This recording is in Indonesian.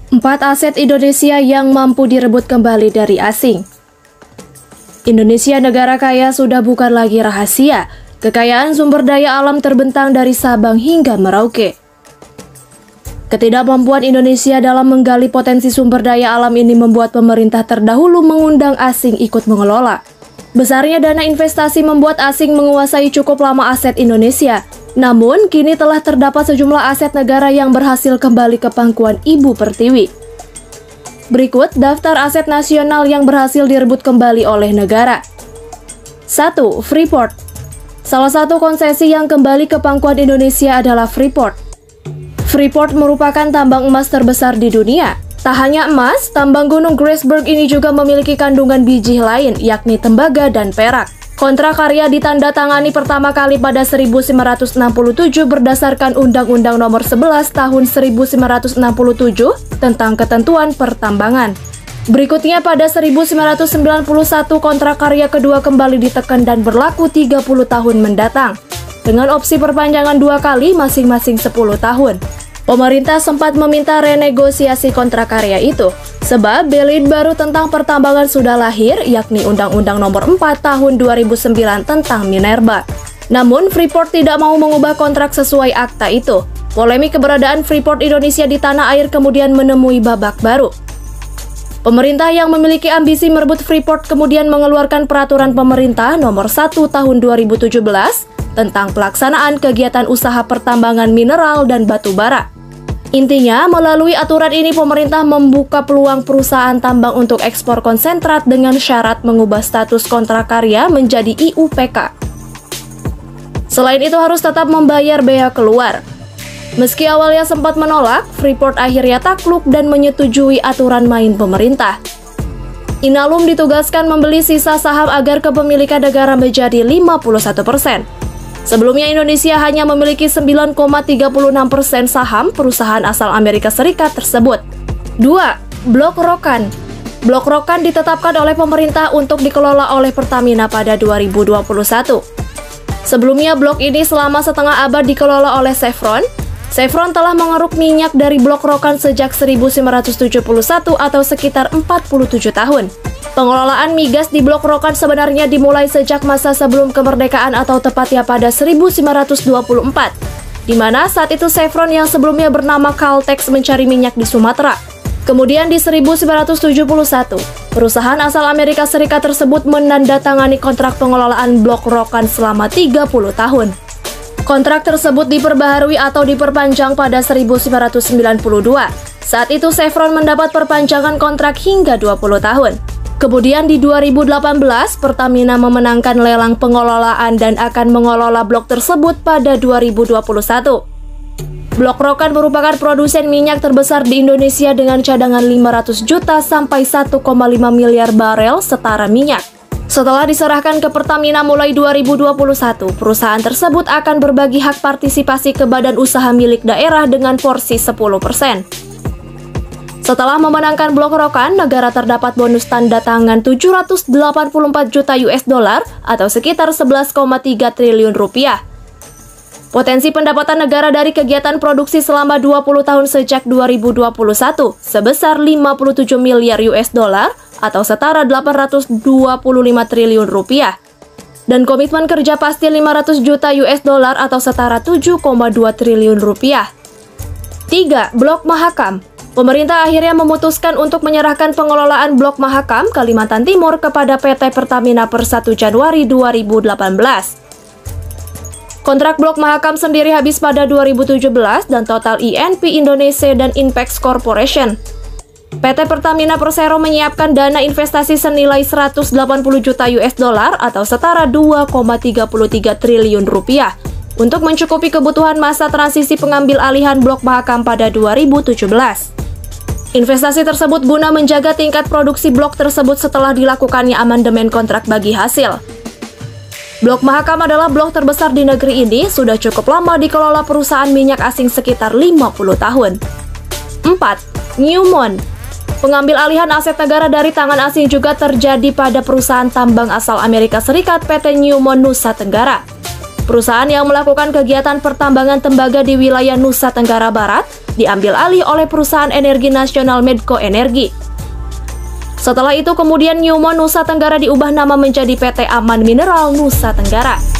4 aset Indonesia yang mampu direbut kembali dari asing. Indonesia negara kaya sudah bukan lagi rahasia. Kekayaan sumber daya alam terbentang dari Sabang hingga Merauke. Ketidakmampuan Indonesia dalam menggali potensi sumber daya alam ini membuat pemerintah terdahulu mengundang asing ikut mengelola. Besarnya dana investasi membuat asing menguasai cukup lama aset Indonesia. Namun, kini telah terdapat sejumlah aset negara yang berhasil kembali ke pangkuan Ibu Pertiwi. Berikut daftar aset nasional yang berhasil direbut kembali oleh negara. 1. Freeport. Salah satu konsesi yang kembali ke pangkuan Indonesia adalah Freeport. Freeport merupakan tambang emas terbesar di dunia. Tak hanya emas, tambang gunung Grasberg ini juga memiliki kandungan biji lain, yakni tembaga dan perak. Kontrak karya ditandatangani pertama kali pada 1967 berdasarkan Undang-Undang Nomor 11 Tahun 1967 tentang ketentuan pertambangan. Berikutnya pada 1991 kontrak karya kedua kembali ditekan dan berlaku 30 tahun mendatang, dengan opsi perpanjangan 2 kali masing-masing 10 tahun. Pemerintah sempat meminta renegosiasi kontrak karya itu, sebab bailit baru tentang pertambangan sudah lahir, yakni Undang-Undang Nomor 4 Tahun 2009 tentang Minerba. Namun, Freeport tidak mau mengubah kontrak sesuai akta itu. Polemik keberadaan Freeport Indonesia di tanah air kemudian menemui babak baru. Pemerintah yang memiliki ambisi merebut Freeport kemudian mengeluarkan Peraturan Pemerintah Nomor 1 Tahun 2017 tentang pelaksanaan kegiatan usaha pertambangan mineral dan batu bara. Intinya, melalui aturan ini pemerintah membuka peluang perusahaan tambang untuk ekspor konsentrat dengan syarat mengubah status kontrak karya menjadi IUPK. Selain itu harus tetap membayar bea keluar. Meski awalnya sempat menolak, Freeport akhirnya takluk dan menyetujui aturan main pemerintah. Inalum ditugaskan membeli sisa saham agar kepemilikan negara menjadi 51%. Sebelumnya Indonesia hanya memiliki 9,36% saham perusahaan asal Amerika Serikat tersebut. 2. Blok Rokan. Blok Rokan ditetapkan oleh pemerintah untuk dikelola oleh Pertamina pada 2021. Sebelumnya blok ini selama setengah abad dikelola oleh Chevron. Chevron telah mengeruk minyak dari blok Rokan sejak 1971 atau sekitar 47 tahun. Pengelolaan migas di blok Rokan sebenarnya dimulai sejak masa sebelum kemerdekaan atau tepatnya pada 1924, di mana saat itu Chevron yang sebelumnya bernama Caltex mencari minyak di Sumatera. Kemudian di 1971, perusahaan asal Amerika Serikat tersebut menandatangani kontrak pengelolaan blok Rokan selama 30 tahun. Kontrak tersebut diperbaharui atau diperpanjang pada 1992. Saat itu Chevron mendapat perpanjangan kontrak hingga 20 tahun. Kemudian di 2018, Pertamina memenangkan lelang pengelolaan dan akan mengelola blok tersebut pada 2021. Blok Rokan merupakan produsen minyak terbesar di Indonesia dengan cadangan 500 juta sampai 1,5 miliar barel setara minyak. Setelah diserahkan ke Pertamina mulai 2021, perusahaan tersebut akan berbagi hak partisipasi ke badan usaha milik daerah dengan porsi 10%. Setelah memenangkan blok Rokan, negara terdapat bonus tanda tangan 784 juta US dollar atau sekitar 11,3 triliun rupiah. Potensi pendapatan negara dari kegiatan produksi selama 20 tahun sejak 2021 sebesar 57 miliar US dollar atau setara 825 triliun rupiah. Dan komitmen kerja pasti 500 juta US dollar atau setara 7,2 triliun rupiah. 3. Blok Mahakam. Pemerintah akhirnya memutuskan untuk menyerahkan pengelolaan Blok Mahakam, Kalimantan Timur kepada PT Pertamina per 1 Januari 2018. Kontrak Blok Mahakam sendiri habis pada 2017 dan total INP Indonesia dan Inpex Corporation. PT Pertamina Persero menyiapkan dana investasi senilai 180 juta US dollar atau setara 2,33 triliun rupiah untuk mencukupi kebutuhan masa transisi pengambil alihan Blok Mahakam pada 2017. Investasi tersebut guna menjaga tingkat produksi blok tersebut setelah dilakukannya amandemen kontrak bagi hasil. Blok Mahakam adalah blok terbesar di negeri ini, sudah cukup lama dikelola perusahaan minyak asing sekitar 50 tahun. 4. Newmont. Pengambil alihan aset negara dari tangan asing juga terjadi pada perusahaan tambang asal Amerika Serikat PT Newmont Nusa Tenggara. Perusahaan yang melakukan kegiatan pertambangan tembaga di wilayah Nusa Tenggara Barat diambil alih oleh perusahaan energi nasional Medco Energi. Setelah itu kemudian Newmont Nusa Tenggara diubah nama menjadi PT Aman Mineral Nusa Tenggara.